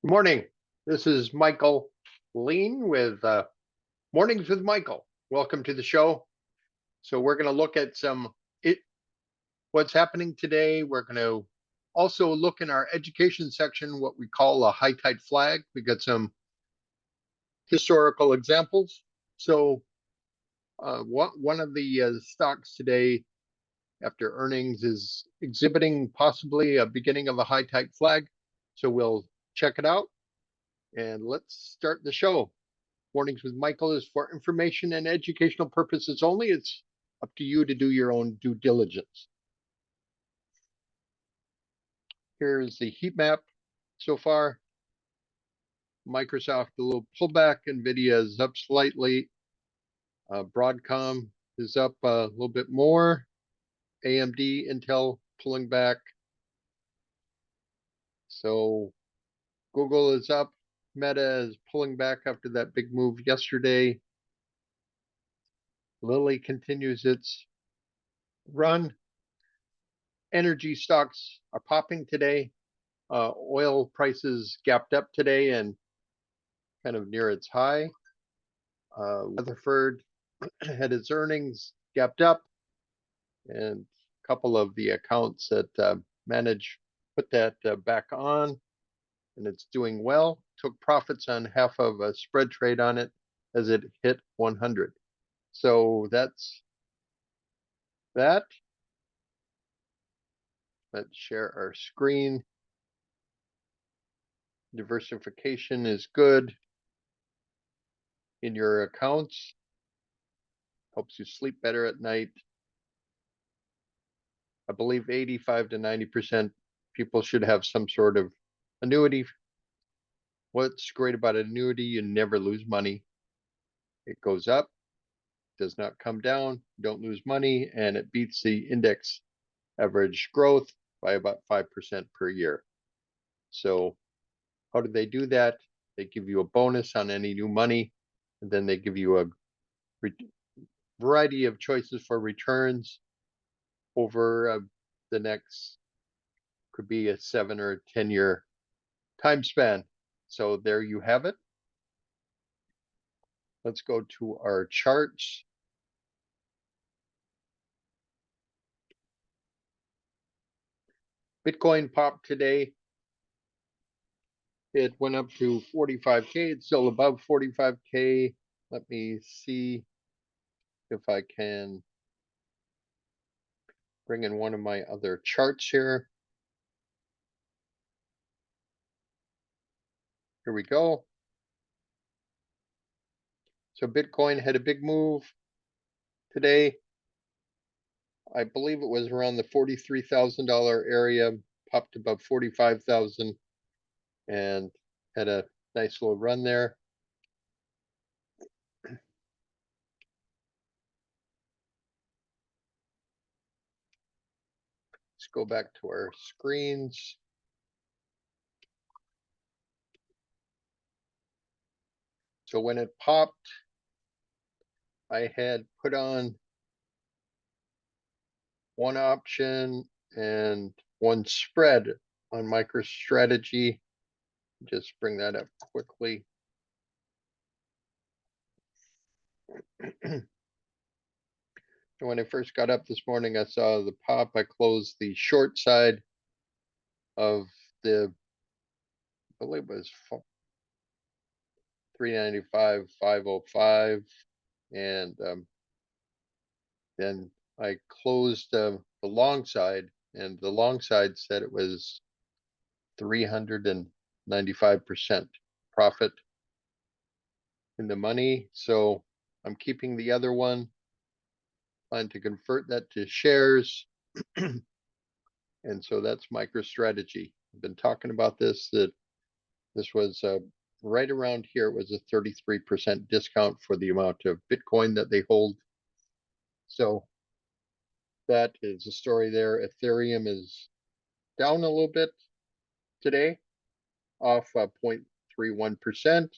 Good morning. This is Michael Lean with Mornings with Michael. Welcome to the show. So we're going to look at what's happening today. We're going to also look in our education section what we call a high tide flag. We got some historical examples. So one of the stocks today after earnings is exhibiting possibly a beginning of a high tide flag. So we'll check it out and let's start the show. Mornings with Michael is for information and educational purposes only. It's up to you to do your own due diligence. Here's the heat map so far. Microsoft, a little pullback. NVIDIA is up slightly. Broadcom is up a little bit more. AMD, Intel pulling back. So Google is up. Meta is pulling back after that big move yesterday. Lilly continues its run. Energy stocks are popping today. Oil prices gapped up today and kind of near its high. Weatherford had its earnings gapped up, and a couple of the accounts that manage put that back on, and it's doing well. Took profits on half of a spread trade on it as it hit 100. So that's that. Let's share our screen. Diversification is good in your accounts. Helps you sleep better at night. I believe 85 to 90% people should have some sort of annuity. What's great about annuity, you never lose money. It goes up, does not come down, don't lose money, and it beats the index average growth by about 5% per year. So how do they do that? They give you a bonus on any new money, and then they give you a variety of choices for returns over the next, could be a 7 or 10-year time span. So there you have it. Let's go to our charts. Bitcoin popped today. It went up to 45K. It's still above 45K. Let me see if I can bring in one of my other charts here. Here we go. So Bitcoin had a big move today. I believe it was around the $43,000 area, popped above 45,000 and had a nice little run there. Let's go back to our screens. So when it popped, I had put on one option and one spread on MicroStrategy. Just bring that up quickly. So when I first got up this morning, I saw the pop. I closed the short side of the, I believe it was 395, 505. And then I closed the long side, and the long side said it was 395% profit in the money. So I'm keeping the other one, plan to convert that to shares. And so that's MicroStrategy. I've been talking about this, that this was right around here. It was a 33% discount for the amount of Bitcoin that they hold. So that is the story there. Ethereum is down a little bit today, off 0.31%.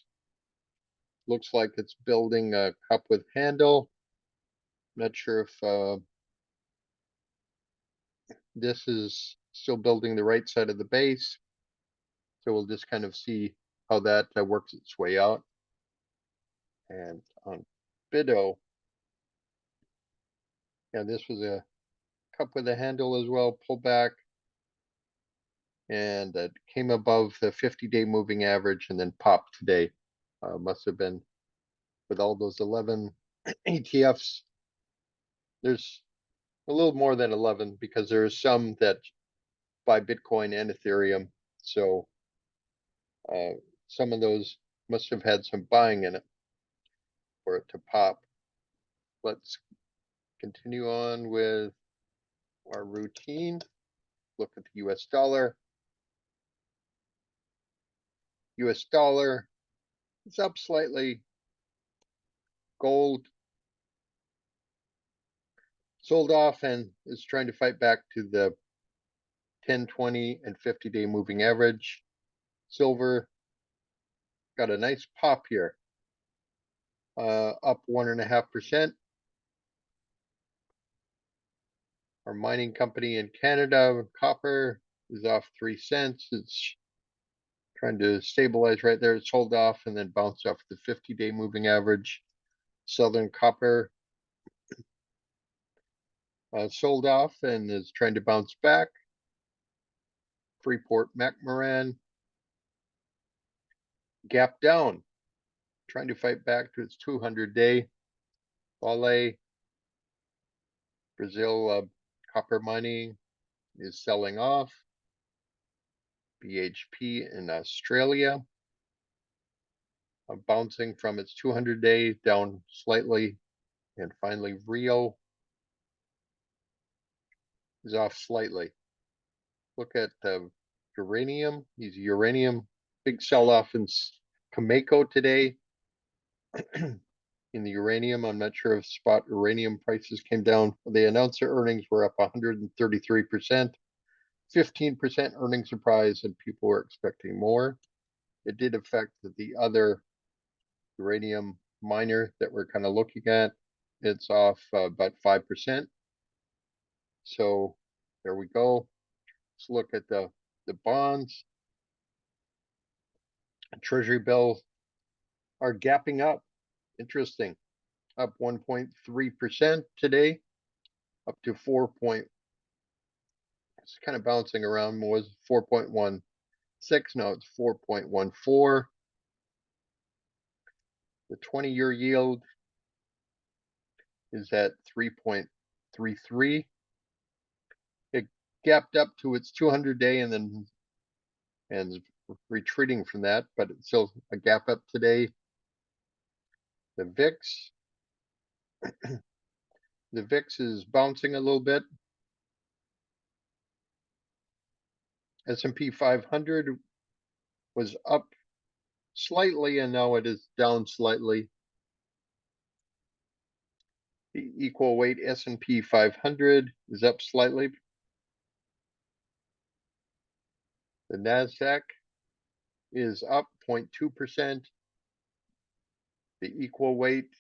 Looks like it's building a cup with handle. Not sure if this is still building the right side of the base. So we'll just kind of see how that works its way out. And on BIDO, yeah, this was a cup with a handle as well, pullback, and it came above the 50-day moving average and then popped today. Must have been with all those 11 ETFs. There's a little more than 11 because there are some that buy Bitcoin and Ethereum. So some of those must have had some buying in it for it to pop. Let's continue on with our routine. Look at the US dollar. US dollar is up slightly. Gold sold off and is trying to fight back to the 10, 20, and 50-day moving average. Silver got a nice pop here, up 1.5%. Our mining company in Canada, copper, is off 3 cents. It's trying to stabilize right there. It sold off and then bounced off the 50-day moving average. Southern Copper sold off and is trying to bounce back. Freeport McMoran gap down, trying to fight back to its 200-day. Vale, Brazil copper mining is selling off. BHP in Australia bouncing from its 200-day down slightly. And finally, Rio is off slightly. Look at uranium. These uranium, big sell-off in Cameco today. In the uranium, I'm not sure if spot uranium prices came down. They announced their earnings were up 133%, 15% earnings surprise, and people were expecting more. It did affect the other uranium miner that we're kind of looking at. It's off about 5%. So there we go. Let's look at the bonds. Treasury bills are gapping up. Interesting. Up 1.3% today, up to 4. It's kind of bouncing around. Was 4.16. Now it's 4.14. The 20-year yield is at 3.33. It gapped up to its 200-day and then retreating from that, but it's still a gap up today. The VIX, the VIX is bouncing a little bit. S&P 500 was up slightly and now it is down slightly. The equal weight S&P 500 is up slightly. The Nasdaq is up 0.2%. The equal weight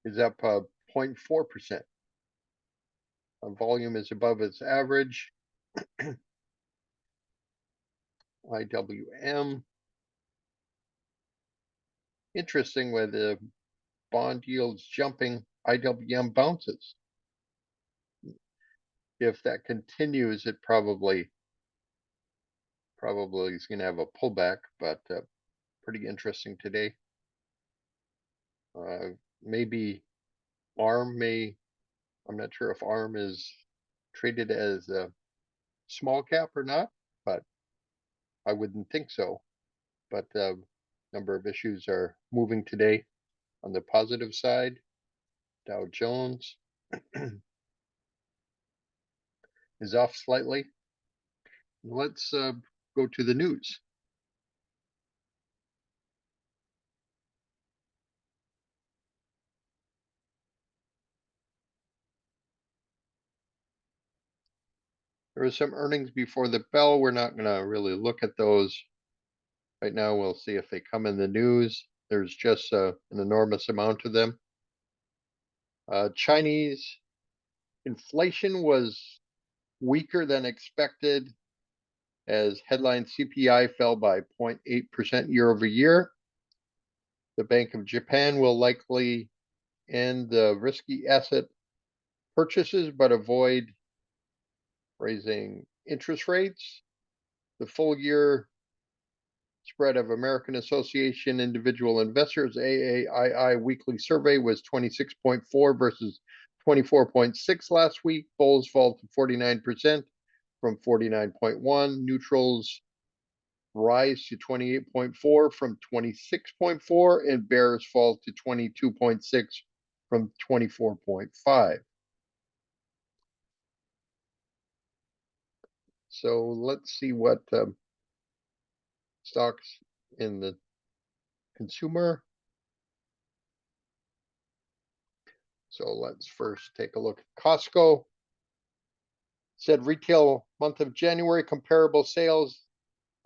is up 0.4%. Volume is above its average. IWM. Interesting, with the bond yields jumping, IWM bounces. If that continues, it probably is going to have a pullback, but pretty interesting today. Maybe ARM I'm not sure if ARM is traded as a small cap or not, but I wouldn't think so. But a number of issues are moving today on the positive side. Dow Jones is off slightly. Let's go to the news. There were some earnings before the bell. We're not going to really look at those right now. We'll see if they come in the news. There's just an enormous amount of them. Chinese inflation was weaker than expected. as headline CPI fell by 0.8% year over year. The Bank of Japan will likely end the risky asset purchases, but avoid raising interest rates. The full year spread of American Association Individual Investors AAII weekly survey was 26.4 versus 24.6 last week. Bulls fall to 49% from 49.1. Neutrals rise to 28.4 from 26.4, and bears fall to 22.6 from 24.5. So let's see what stocks in the consumer. So let's first take a look at Costco. Said retail month of January comparable sales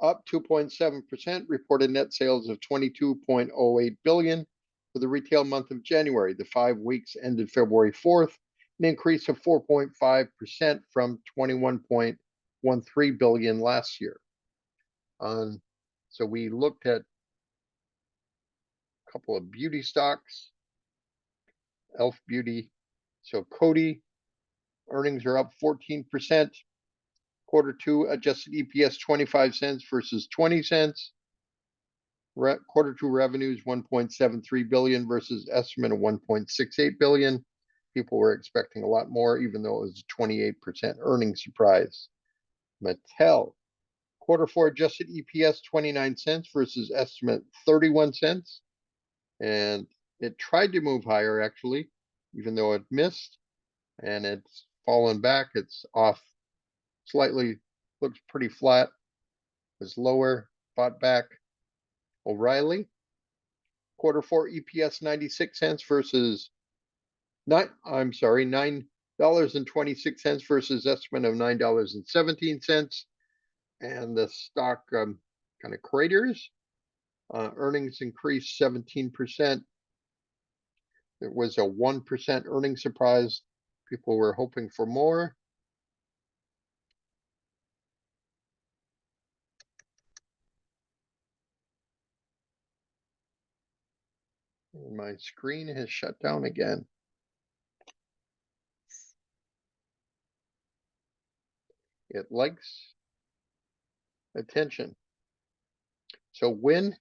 up 2.7%, reported net sales of $22.08 billion for the retail month of January. The 5 weeks ended February 4th, an increase of 4.5% from $21.13 billion last year. So we looked at a couple of beauty stocks, Elf Beauty. So Coty earnings are up 14%. Quarter two adjusted EPS 25 cents versus 20 cents. Quarter two revenues 1.73 billion versus estimate of 1.68 billion. People were expecting a lot more, even though it was a 28% earnings surprise. Mattel, quarter four adjusted EPS 29 cents versus estimate 31 cents. And it tried to move higher, actually, even though it missed. And it's fallen back. It's off slightly, looks pretty flat. Was lower, bought back. O'Reilly, quarter four EPS 96 cents versus $9.26 versus estimate of $9.17. And the stock kind of craters. Earnings increased 17%. It was a 1% earnings surprise. People were hoping for more. And my screen has shut down again. It likes attention. So Win,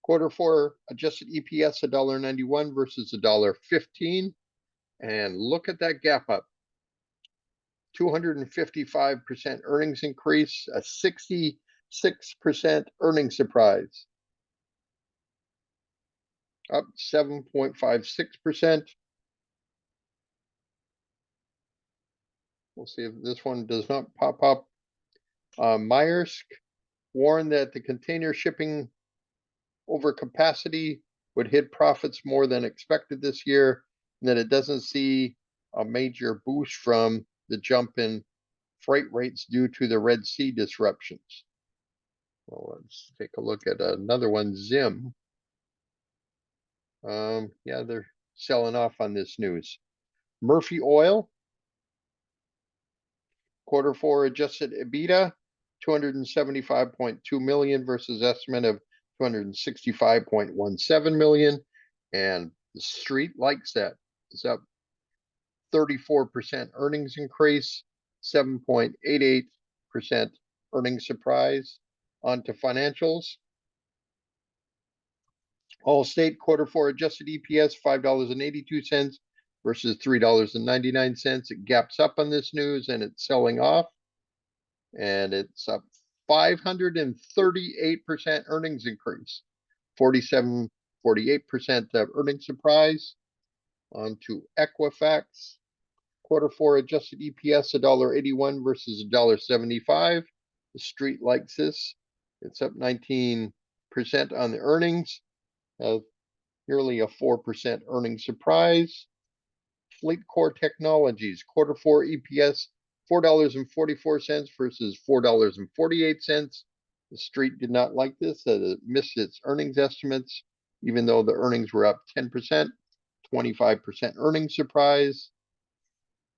quarter four adjusted EPS $1.91 versus $1.15. And look at that gap up. 255% earnings increase, a 66% earnings surprise. Up 7.56%. We'll see if this one does not pop up. Maersk warned that the container shipping over capacity would hit profits more than expected this year, and that it doesn't see a major boost from the jump in freight rates due to the Red Sea disruptions. Well, let's take a look at another one, Zim. Yeah, they're selling off on this news. Murphy Oil, quarter four adjusted EBITDA, 275.2 million versus estimate of 265.17 million. And the street likes that. It's up 34% earnings increase, 7.88% earnings surprise. On to financials. Allstate quarter four adjusted EPS $5.82 versus $3.99. It gaps up on this news and it's selling off. And it's up 538% earnings increase, 48% earnings surprise. On to Equifax. Quarter four adjusted EPS $1.81 versus $1.75. The street likes this. It's up 19% on the earnings. Nearly a 4% earnings surprise. FleetCor Technologies, quarter four EPS $4.44 versus $4.48. The street did not like this, it missed its earnings estimates, even though the earnings were up 10%, 25% earnings surprise.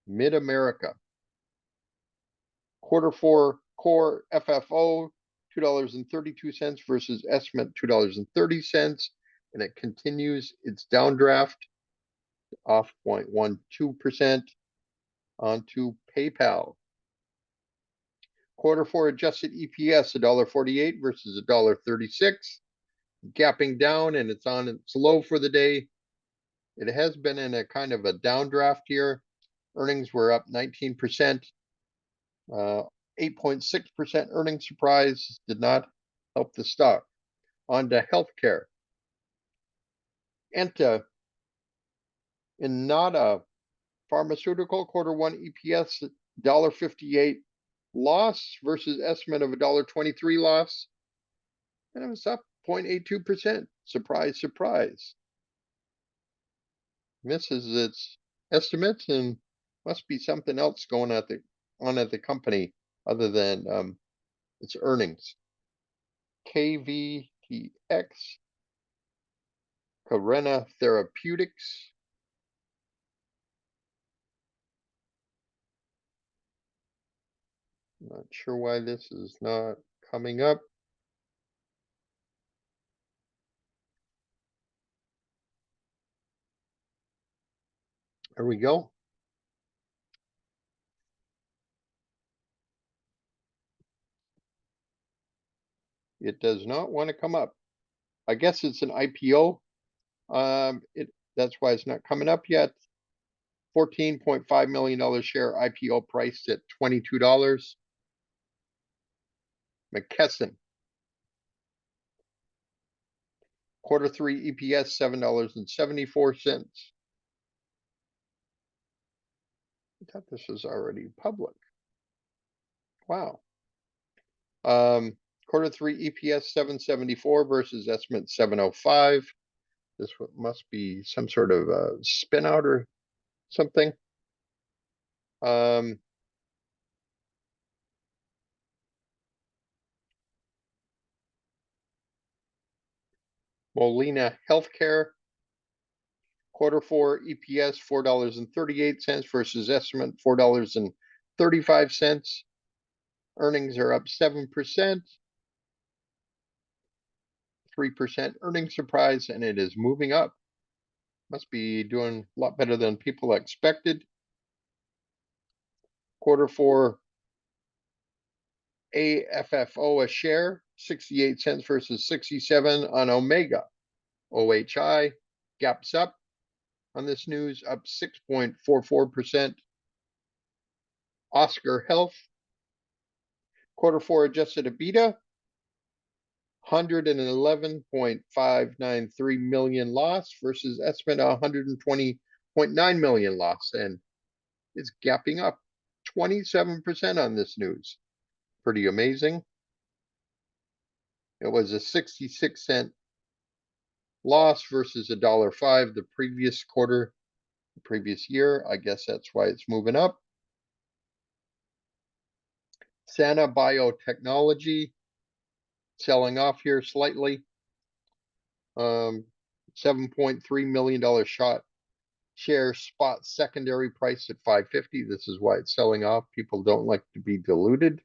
Mid-America, Q4 core FFO, $2.32 versus estimate $2.30. And it continues its downdraft off 0.12% onto PayPal. Q4 adjusted EPS, $1.48 versus $1.36, gapping down, and it's on its low for the day. It has been in a kind of a downdraft here. Earnings were up 19%. 8.6% earnings surprise did not help the stock. On to healthcare. Enta, in not a pharmaceutical, Q1 EPS $1.58 loss versus estimate of $1.23 loss, and it was up 0.82%. Surprise, surprise. Misses its estimates, and must be something else going on at the company other than its earnings. KVTX, Carena Therapeutics. Not sure why this is not coming up. There we go. It does not want to come up. I guess it's an IPO. That's why it's not coming up yet. $14.5 million share IPO priced at $22. McKesson. Q3 EPS $7.74. I thought this was already public. Wow. Q3 EPS $7.74 versus estimate $7.05. This must be some sort of a spin out or something. Molina Healthcare. Q4 EPS $4.38 versus estimate $4.35. Earnings are up 7%. 3% earnings surprise, and it is moving up. Must be doing a lot better than people expected. Q4 AFFO a share, 68 cents versus 67 on Omega. OHI gaps up on this news, up 6.44%. Oscar Health, Q4 adjusted EBITDA, $111.593 million loss versus estimate $120.9 million loss, and it's gapping up 27% on this news. Pretty amazing. It was a 66-cent loss versus $1.05 the previous quarter, the previous year. I guess that's why it's moving up. Sana Biotechnology selling off here slightly. $7.3 million share spot secondary price at $5.50. This is why it's selling off. People don't like to be diluted.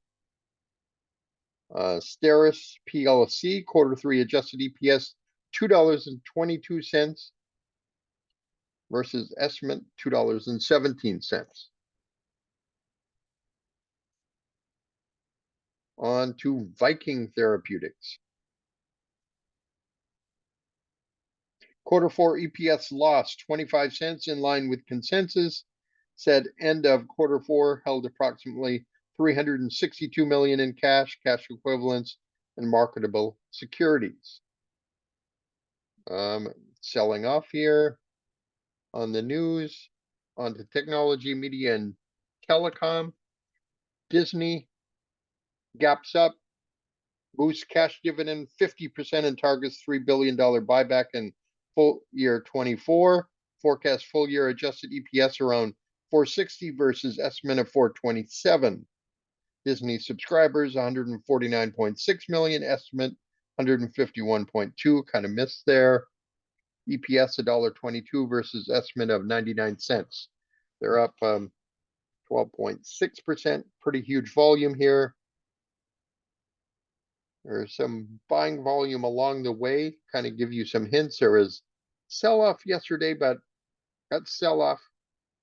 Steris PLC Q3 adjusted EPS $2.22 versus estimate $2.17. On to Viking Therapeutics. Q4 EPS loss 25 cents in line with consensus. Said end of Q4 held approximately $362 million in cash equivalents, and marketable securities. Selling off here on the news. On to technology, media, and telecom. Disney gaps up, boosts cash dividend 50% and targets $3 billion buyback in full year 24. Forecast full year adjusted EPS around $4.60 versus estimate of $4.27. Disney subscribers 149.6 million, estimate 151.2. Kind of missed there. EPS $1.22 versus estimate of 99 cents. They're up 12.6%, pretty huge volume here. There's some buying volume along the way, kind of give you some hints. There was sell-off yesterday, but that sell-off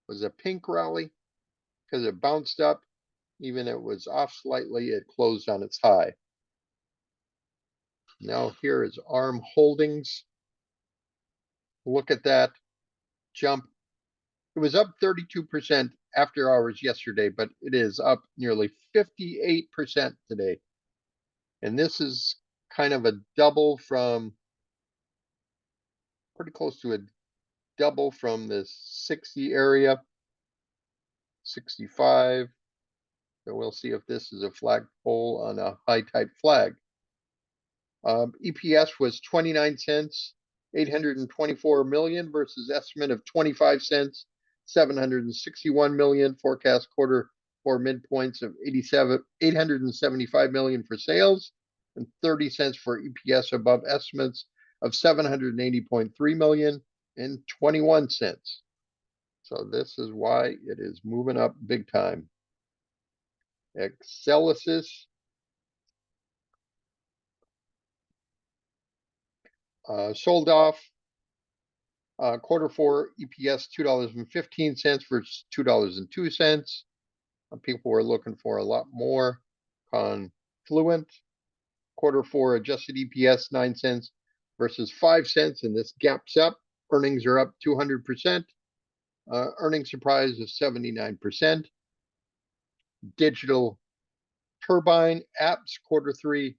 was a pink rally because it bounced up. Even it was off slightly, it closed on its high. Now here is ARM Holdings. Look at that jump. It was up 32% after hours yesterday, but it is up nearly 58% today. And this is kind of a double from, pretty close to a double from the 60 area, 65. So we'll see if this is a flagpole on a high type flag. EPS was 29 cents, 824 million versus estimate of 25 cents, 761 million. Forecast quarter for midpoints of 875 million for sales and 30 cents for EPS above estimates of 780.3 million and 21 cents. So this is why it is moving up big time. Excelsis sold off. Quarter four EPS $2.15 versus $2.02. People were looking for a lot more. Confluent. Quarter four adjusted EPS 9 cents versus 5 cents, and this gaps up. Earnings are up 200%. Earnings surprise of 79%. Digital Turbine Apps quarter three.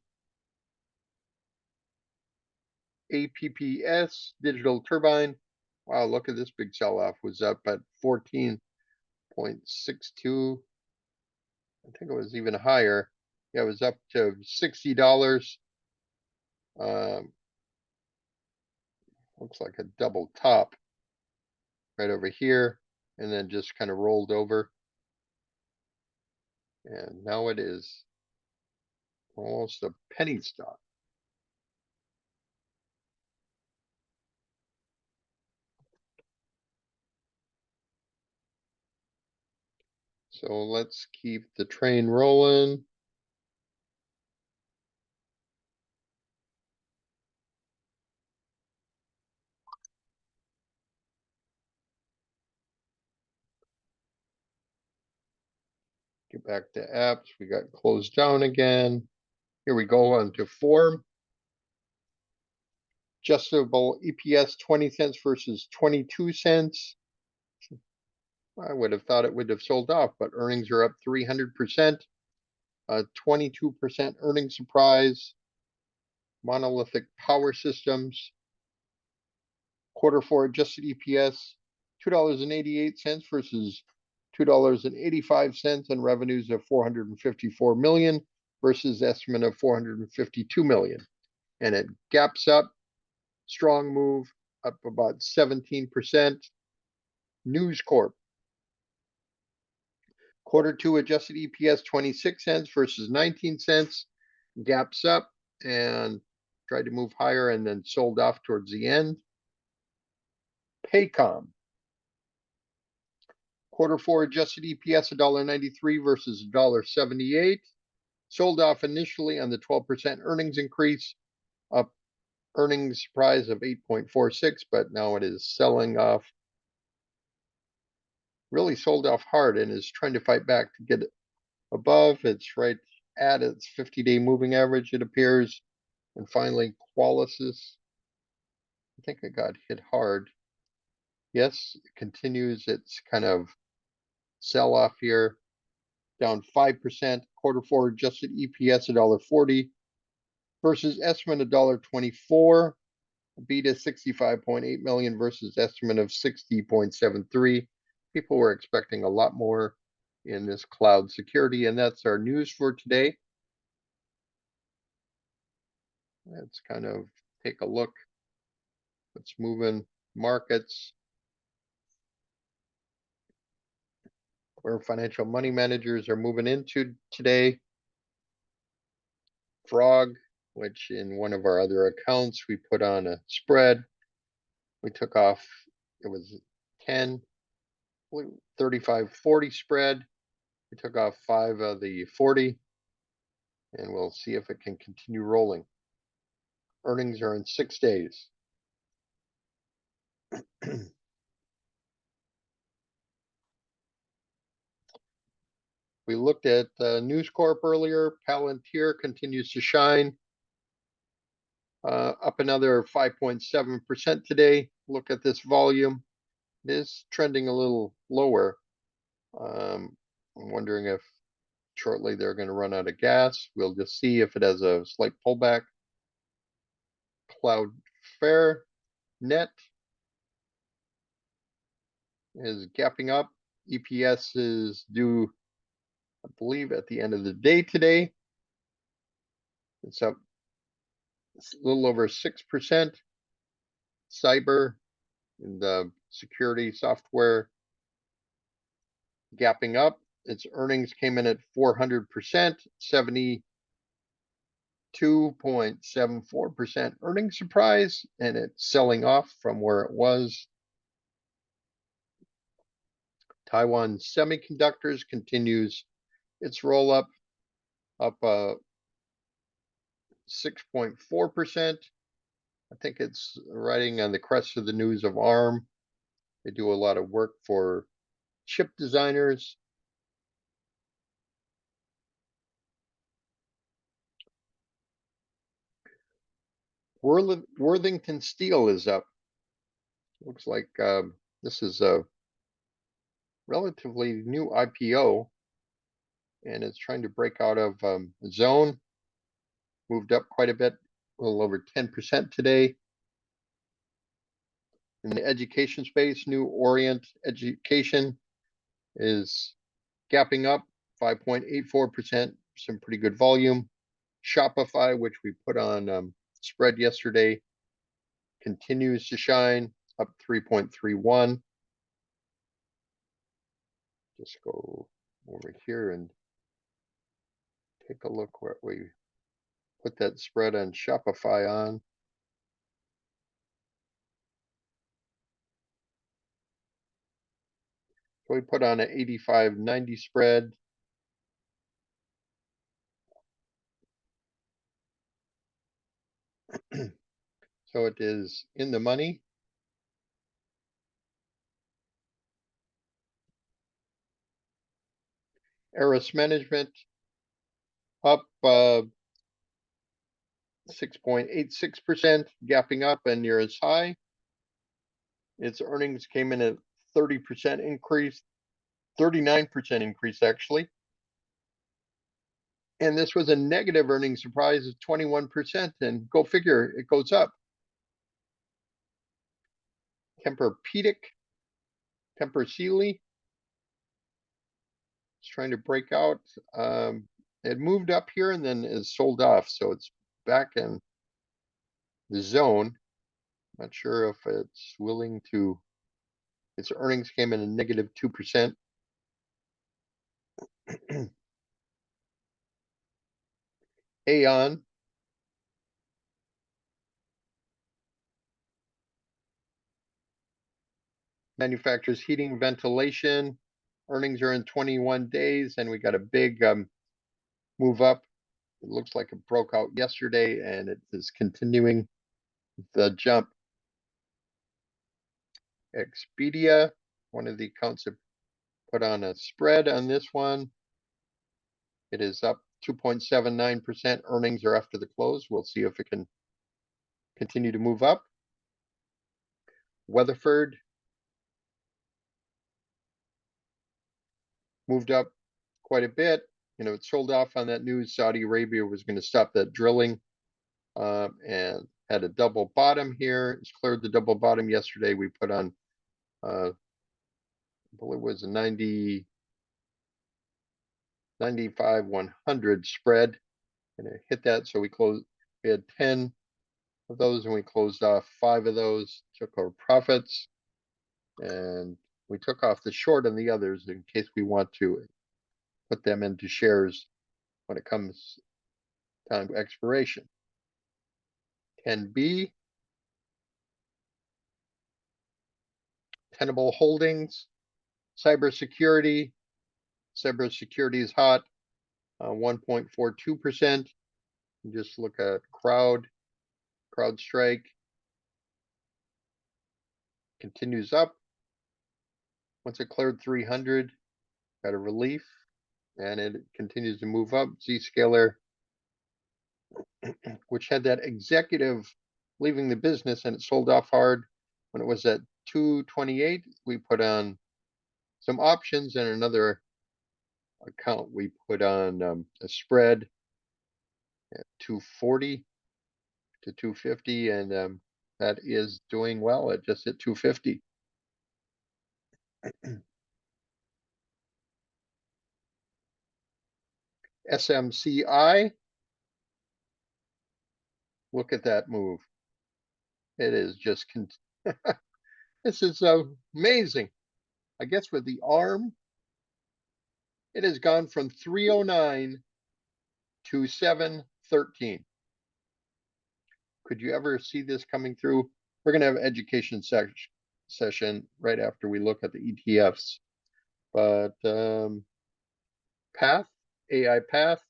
APPS Digital Turbine. Wow, look at this big sell-off. Was up at 14.62. I think it was even higher. Yeah, it was up to $60. Looks like a double top right over here, and then just kind of rolled over. And now it is almost a penny stock. So let's keep the train rolling. Get back to apps. We got closed down again. Here we go on to form. Adjustable EPS 20 cents versus 22 cents. I would have thought it would have sold off, but earnings are up 300%. 22% earnings surprise. Monolithic Power Systems. Quarter four adjusted EPS $2.88 versus $2.85, and revenues of 454 million versus estimate of 452 million. And it gaps up. Strong move, up about 17%. News Corp. Quarter two adjusted EPS 26 cents versus 19 cents. Gaps up and tried to move higher and then sold off towards the end. Paycom. Quarter four adjusted EPS $1.93 versus $1.78. Sold off initially on the 12% earnings increase. Up earnings surprise of 8.46, but now it is selling off. Really sold off hard and is trying to fight back to get it above. It's right at its 50-day moving average, it appears. And finally, Qualisys. I think it got hit hard. Yes, it continues its kind of sell off here. Down 5%. Quarter four adjusted EPS $1.40 versus estimate $1.24. Beat is 65.8 million versus estimate of 60.73. People were expecting a lot more in this cloud security, and that's our news for today. Let's kind of take a look. Let's move in markets. Where financial money managers are moving into today. Frog, which in one of our other accounts, we put on a spread. We took off, it was 10, 35, 40 spread. We took off 5 of the 40, and we'll see if it can continue rolling. Earnings are in 6 days. We looked at News Corp earlier. Palantir continues to shine, up another 5.7% today. Look at this volume. It is trending a little lower. I'm wondering if shortly they're going to run out of gas. We'll just see if it has a slight pullback. Cloudflare net is gapping up. EPS is due, I believe, at the end of the day today. It's up a little over 6%. Cyber and the security software gapping up. Its earnings came in at 400%, 72.74% earnings surprise, and it's selling off from where it was. Taiwan Semiconductors continues its roll up 6.4%. I think it's riding on the crest of the news of ARM. They do a lot of work for chip designers. Worthington Steel is up. Looks like this is a relatively new IPO, and it's trying to break out of zone. Moved up quite a bit, a little over 10% today. In the education space, New Orient Education is gapping up 5.84%, some pretty good volume. Shopify, which we put on spread yesterday, continues to shine, up 3.31. Just go over here and take a look what we put that spread on Shopify on. So we put on an 85.90 spread. So it is in the money. Eris Management up 6.86%, gapping up and near its high. Its earnings came in at 30% increase, 39% increase actually. And this was a negative earnings surprise of 21%, and go figure, it goes up. Tempur-Sealy is trying to break out. It moved up here and then is sold off, so it's back in the zone. Not sure if it's willing to. Its earnings came in a negative 2%. Aon manufactures heating, ventilation. Earnings are in 21 days, and we got a big move up. It looks like it broke out yesterday, and it is continuing the jump. Expedia, one of the accounts have put on a spread on this one. It is up 2.79%. Earnings are after the close. We'll see if it can continue to move up. Weatherford moved up quite a bit. You know, it sold off on that news. Saudi Arabia was going to stop that drilling, and had a double bottom here. It's cleared the double bottom yesterday. We put on, I believe it was a 95 100 spread, and it hit that. So we had 10 of those, and we closed off 5 of those, took our profits, and we took off the short on the others in case we want to put them into shares when it comes time to expiration. 10B, Tenable Holdings, cybersecurity, Cybersecurity is hot, 1.42%. Just look at CrowdStrike continues up. Once it cleared 300, got a relief, and it continues to move up. Zscaler, which had that executive leaving the business and it sold off hard when it was at 228. We put on some options, and another account we put on a spread at 240 to 250, and that is doing well at just at 250. SMCI, look at that move. It is just, this is amazing. I guess with the arm, it has gone from 309 to 713. Could you ever see this coming through? We're going to have an education session right after we look at the ETFs. But Path, AI Path,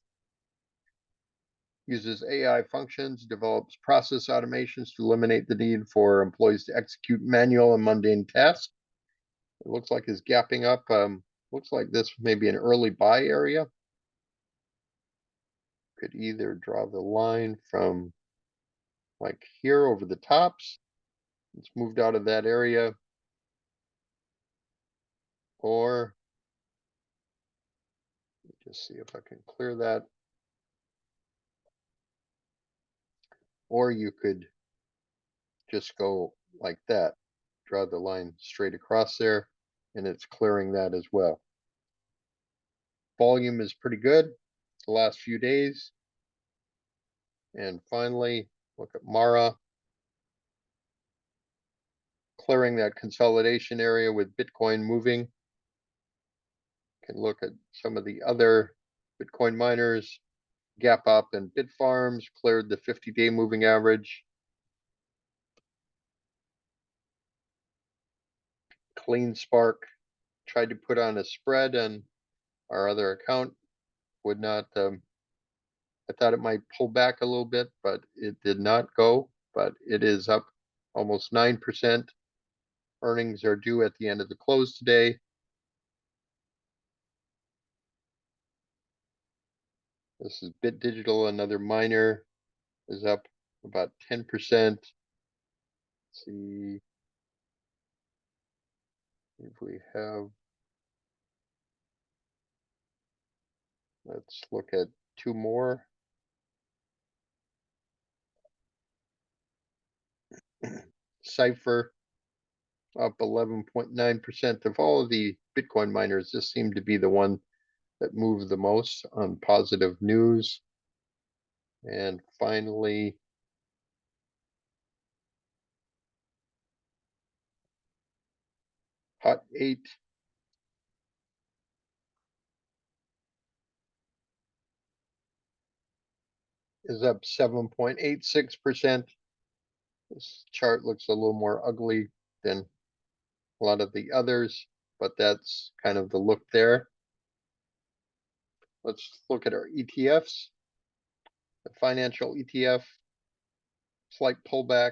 uses AI functions, develops process automations to eliminate the need for employees to execute manual and mundane tasks. It looks like it's gapping up. Looks like this may be an early buy area. Could either draw the line from like here over the tops. It's moved out of that area. Or just see if I can clear that. Or you could just go like that, draw the line straight across there, and it's clearing that as well. Volume is pretty good the last few days. And finally, look at Mara, clearing that consolidation area with Bitcoin moving. Can look at some of the other Bitcoin miners. Gap Up and Bitfarms cleared the 50-day moving average. Clean Spark tried to put on a spread on our other account, would not. I thought it might pull back a little bit, but it did not go. But it is up almost 9%. Earnings are due at the end of the close today. This is Bit Digital, another miner, is up about 10%. Let's see if we have, let's look at two more. Cypher up 11.9%. Of all of the Bitcoin miners, this seemed to be the one that moved the most on positive news. And finally, Hot 8 is up 7.86%. This chart looks a little more ugly than a lot of the others, but that's kind of the look there. Let's look at our ETFs. The financial ETF, slight pullback,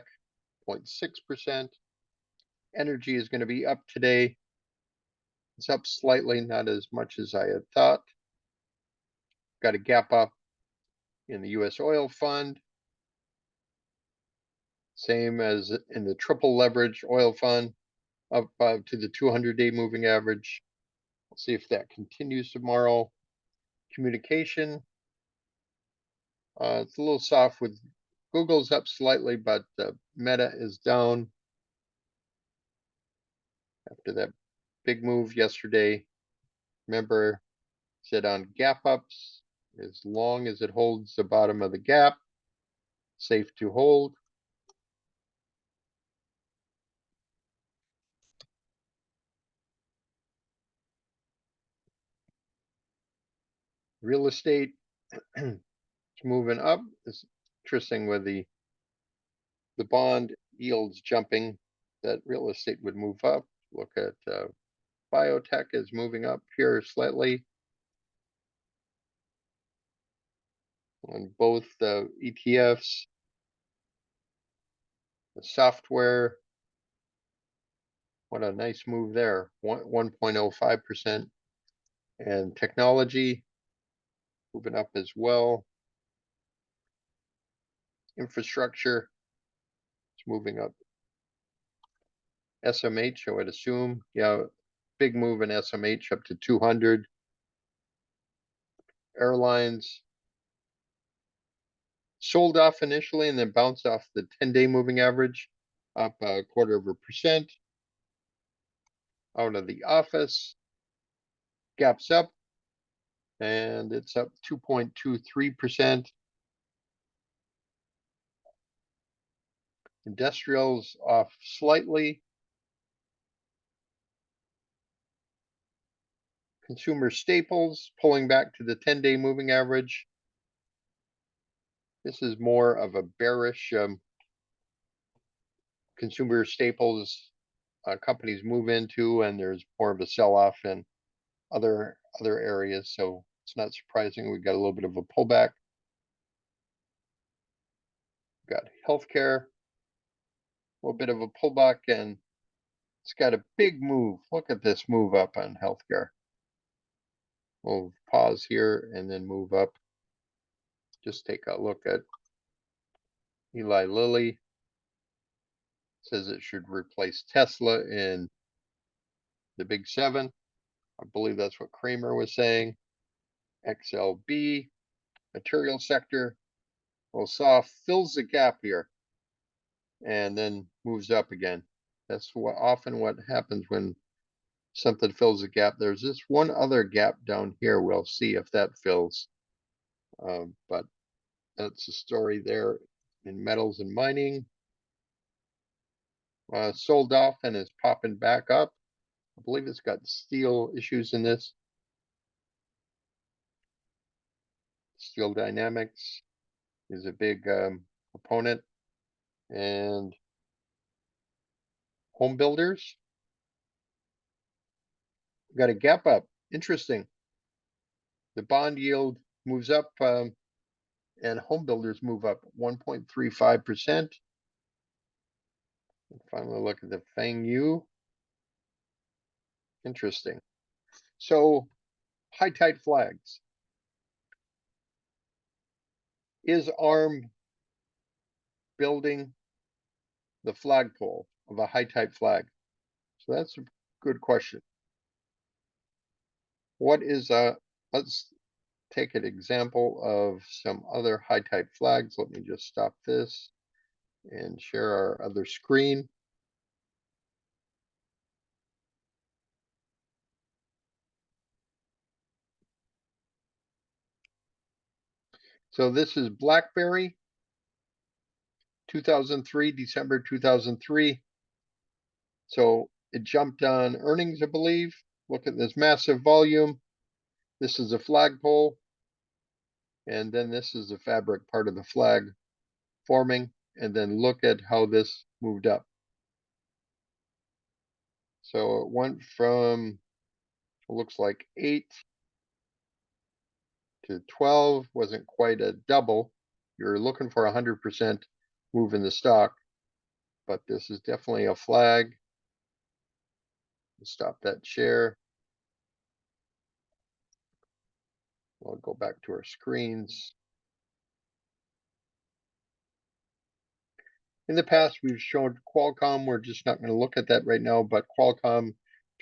0.6%. Energy is going to be up today. It's up slightly, not as much as I had thought. Got a gap up in the US oil fund. Same as in the triple leverage oil fund, up to the 200-day moving average. We'll see if that continues tomorrow. Communication, it's a little soft with Google's up slightly, but Meta is down after that big move yesterday. Remember, said on gap ups, as long as it holds the bottom of the gap, safe to hold. Real estate, it's moving up. It's interesting with the bond yields jumping, that real estate would move up. Look at biotech is moving up here slightly. on both the ETFs, the software. What a nice move there, 1.05%. And technology moving up as well. Infrastructure is moving up. SMH, I would assume, yeah, big move in SMH up to 200. Airlines sold off initially and then bounced off the 10-day moving average, up 0.25%. Out of the office, gaps up, and it's up 2.23%. Industrials off slightly. Consumer staples pulling back to the 10-day moving average. This is more of a bearish consumer staples companies move into, and there's more of a sell-off in other areas. So it's not surprising we got a little bit of a pullback. We've got healthcare, a little bit of a pullback, and it's got a big move. Look at this move up on healthcare. We'll pause here and then move up. Just take a look at Eli Lilly. Says it should replace Tesla in the big seven. I believe that's what Kramer was saying. XLB, material sector. Well, soft fills the gap here and then moves up again. That's often what happens when something fills a gap. There's this one other gap down here. We'll see if that fills. But that's the story there in metals and mining. Sold off and is popping back up. I believe it's got steel issues in this. Steel Dynamics is a big opponent. And home builders got a gap up. Interesting. The bond yield moves up and home builders move up 1.35%. Finally, look at the Fang Yu. Interesting. So, high tide flags. Is ARM building the flagpole of a high tide flag? So that's a good question. What is let's take an example of some other high tide flags. Let me just stop this and share our other screen. So this is BlackBerry, 2003, December 2003. So it jumped on earnings, I believe. Look at this massive volume. This is a flagpole. And then this is the fabric part of the flag forming. And then look at how this moved up. So it went from, it looks like 8 to 12, wasn't quite a double. You're looking for 100% move in the stock, but this is definitely a flag. Stop that share. We'll go back to our screens. In the past, we've shown Qualcomm. We're just not going to look at that right now, but Qualcomm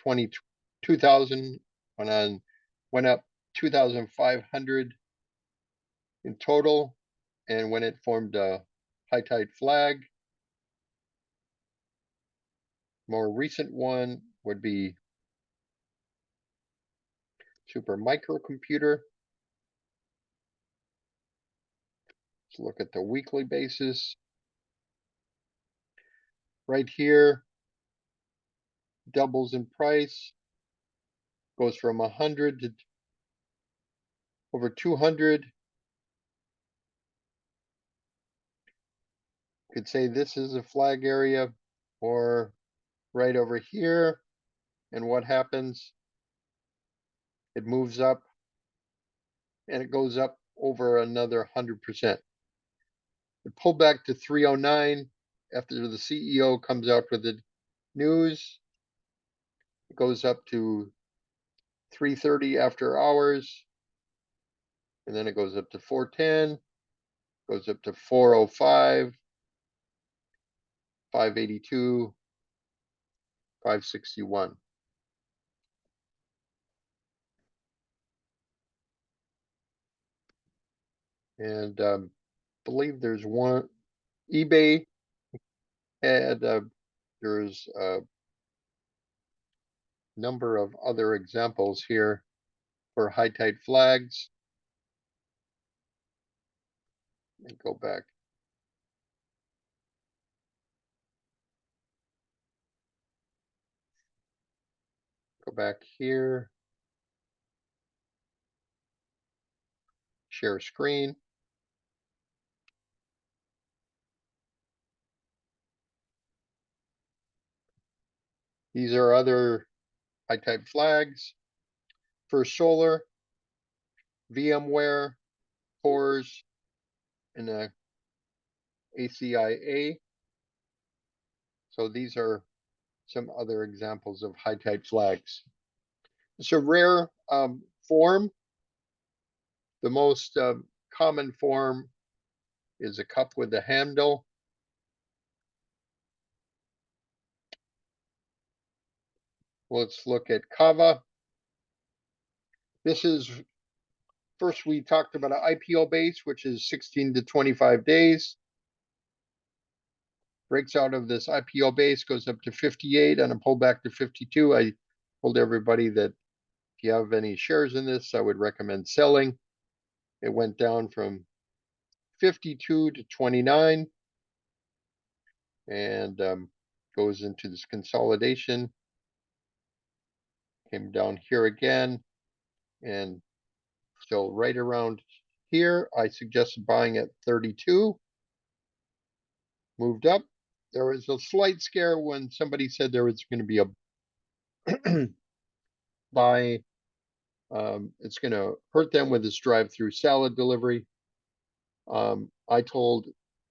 2000 went up 2,500 in total. And when it formed a high tide flag, more recent one would be Super Microcomputer. Let's look at the weekly basis. Right here, doubles in price, goes from 100 to over 200. Could say this is a flag area or right over here. And what happens? It moves up and it goes up over another 100%. It pulled back to 309 after the CEO comes out with the news. It goes up to 330 after hours, and then it goes up to 410, goes up to 405, 582, 561. And believe there's one eBay had there's a number of other examples here for high tide flags. And go back. Go back here. Share screen. These are other high tide flags. First Solar, VMware, Cores, and the ACIA. So these are some other examples of high tide flags. It's a rare form. The most common form is a cup with a handle. Let's look at Kava. This is, first we talked about an IPO base, which is 16 to 25 days. Breaks out of this IPO base, goes up to 58 and a pullback to 52. I told everybody that if you have any shares in this, I would recommend selling. It went down from 52 to 29 and goes into this consolidation. Came down here again. And so right around here, I suggested buying at 32. Moved up. There was a slight scare when somebody said there was going to be a buy. It's going to hurt them with this drive-through salad delivery. I told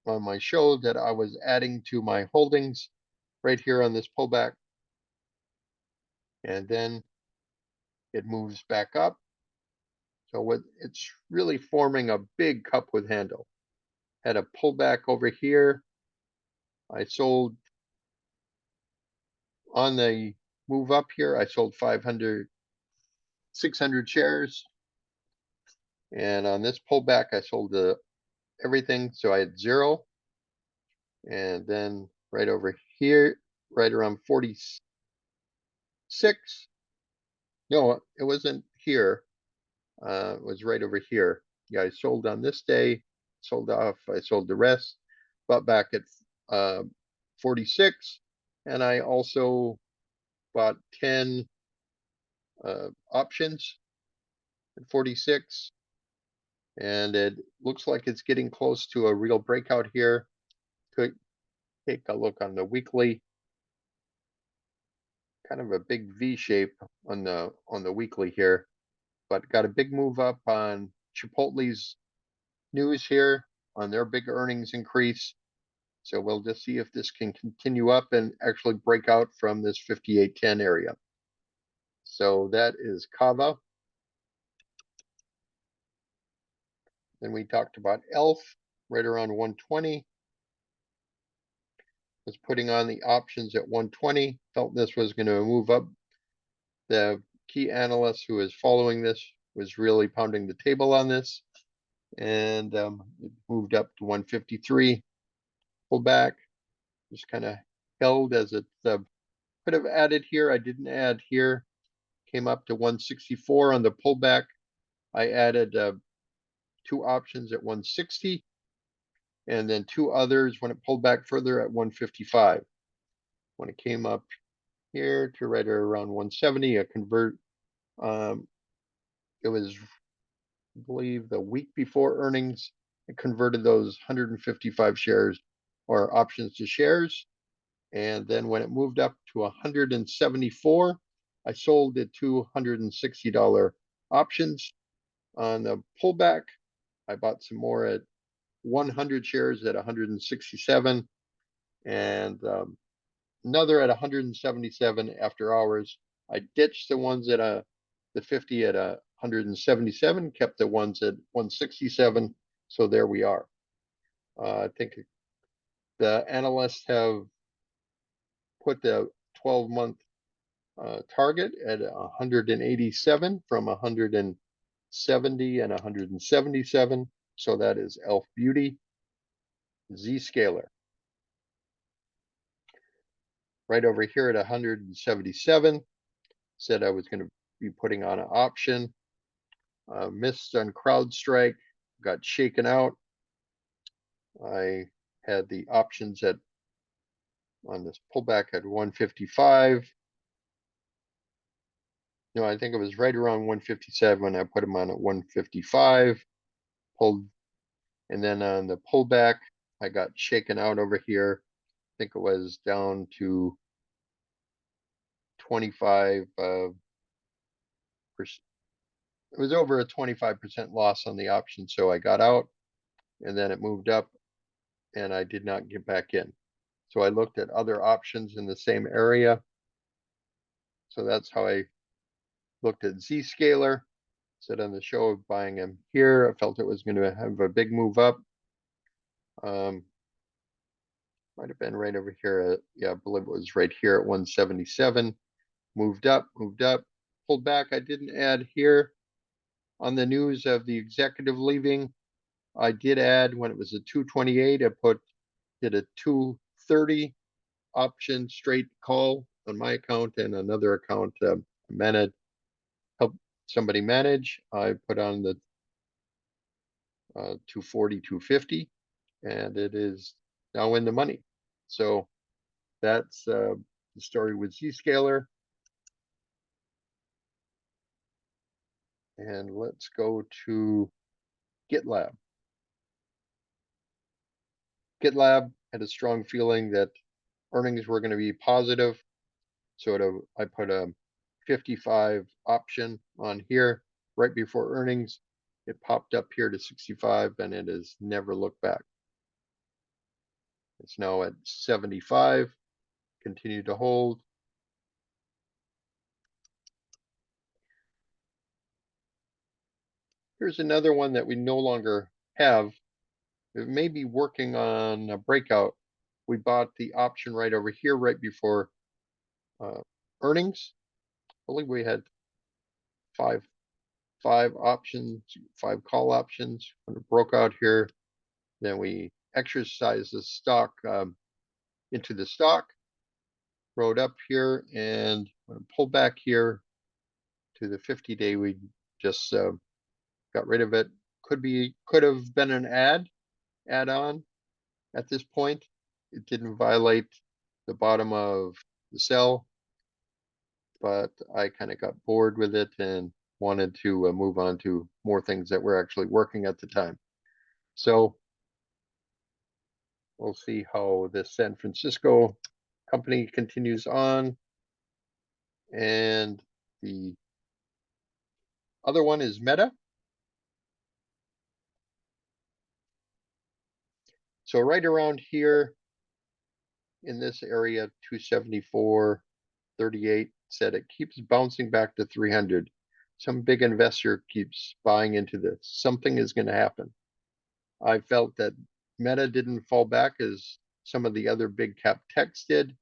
on my show that I was adding to my holdings right here on this pullback. And then it moves back up. So it's really forming a big cup with handle. Had a pullback over here. I sold on the move up here. I sold 600 shares. And on this pullback, I sold everything. So I had 0. And then right over here, right around 46. No, it wasn't here. It was right over here. Yeah, I sold on this day, sold off. I sold the rest, bought back at 46. And I also bought 10 options at 46. And it looks like it's getting close to a real breakout here. Could take a look on the weekly. Kind of a big V shape on the weekly here, but got a big move up on Chipotle's news here on their big earnings increase. So we'll just see if this can continue up and actually break out from this 58.10 area. So that is Kava. Then we talked about ELF right around 120. Was putting on the options at 120. Felt this was going to move up. The key analyst who is following this was really pounding the table on this. And it moved up to 153. Pulled back. Just kind of held as it could have added here. I didn't add here. Came up to 164 on the pullback. I added 2 options at 160 and then 2 others when it pulled back further at 155. When it came up here to right around 170, a convert. It was, I believe, the week before earnings. It converted those 155 shares or options to shares. And then when it moved up to 174, I sold the $260 options on the pullback. I bought some more at 100 shares at 167, and another at 177 after hours. I ditched the ones at the 50 at 177, kept the ones at 167. So there we are. I think the analysts have put the 12-month target at 187 from 170 and 177. So that is Elf Beauty. Zscaler. Right over here at 177. Said I was going to be putting on an option. Missed on CrowdStrike. Got shaken out. I had the options on this pullback at 155. No, I think it was right around 157 when I put them on at 155. Pulled, and then on the pullback, I got shaken out over here. I think it was down to 25%. It was over a 25% loss on the option, so I got out, and then it moved up, and I did not get back in. So I looked at other options in the same area. So that's how I looked at Zscaler. Said on the show of buying him here. I felt it was going to have a big move up. Might have been right over here. Yeah, I believe it was right here at 177. Moved up, pulled back. I didn't add here. On the news of the executive leaving, I did add when it was a 228. I did a 230 option straight call on my account and another account help somebody manage. I put on the 240, 250, and it is now in the money. So that's the story with Zscaler. And let's go to GitLab. GitLab had a strong feeling that earnings were going to be positive. So I put a 55 option on here right before earnings. It popped up here to 65 and it has never looked back. It's now at 75. Continue to hold. Here's another one that we no longer have. It may be working on a breakout. We bought the option right over here, right before earnings. I believe we had five options, 5 call options. When it broke out here, then we exercised the stock into the stock, rode up here, and pulled back here to the 50-day. We just got rid of it. Could have been an add-on at this point. It didn't violate the bottom of the sell, but I kind of got bored with it and wanted to move on to more things that were actually working at the time. So we'll see how this San Francisco company continues on. And the other one is Meta. So right around here in this area, 274.38, said it keeps bouncing back to 300. Some big investor keeps buying into this. Something is going to happen. I felt that Meta didn't fall back as some of the other big cap techs did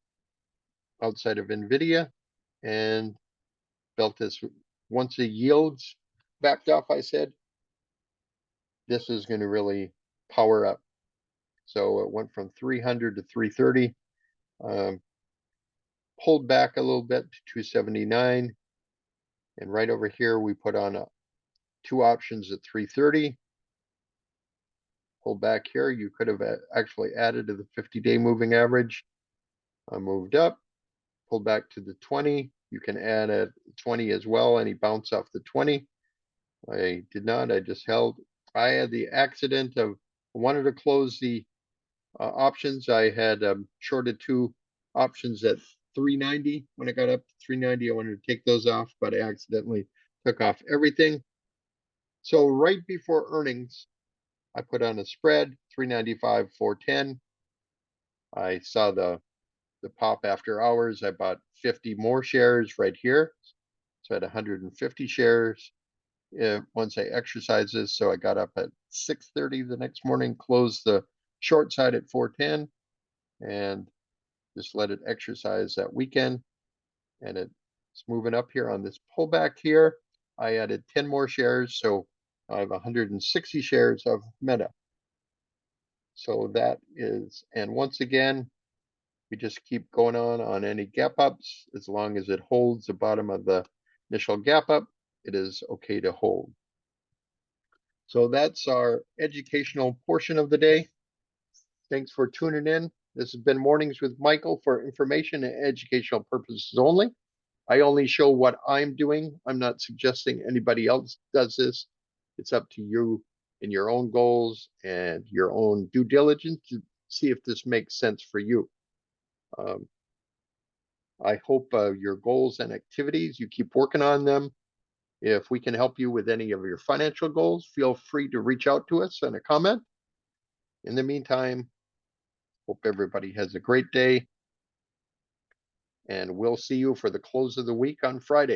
outside of NVIDIA, and felt this once the yields backed off, I said, this is going to really power up. So it went from 300 to 330, pulled back a little bit to 279. And right over here, we put on 2 options at 330. Pulled back here, you could have actually added to the 50-day moving average. Moved up, pulled back to the 20. You can add at 20 as well, and he bounced off the 20. I did not, I just held. I had the accident of, I wanted to close the options. I had shorted 2 options at 390. When I got up to 390, I wanted to take those off, but I accidentally took off everything. So right before earnings, I put on a spread, 395, 410. I saw the pop after hours. I bought 50 more shares right here. So I had 150 shares once I exercised this. So I got up at 6:30 the next morning, closed the short side at 410, and just let it exercise that weekend. And it's moving up here on this pullback here. I added 10 more shares, so I have 160 shares of Meta. So that is, and once again, we just keep going on any gap ups. As long as it holds the bottom of the initial gap up, it is okay to hold. So that's our educational portion of the day. Thanks for tuning in. This has been Mornings with Michael for information and educational purposes only. I only show what I'm doing. I'm not suggesting anybody else does this. It's up to you and your own goals and your own due diligence to see if this makes sense for you. I hope your goals and activities, you keep working on them. If we can help you with any of your financial goals, feel free to reach out to us in a comment. In the meantime, hope everybody has a great day, and we'll see you for the close of the week on Friday.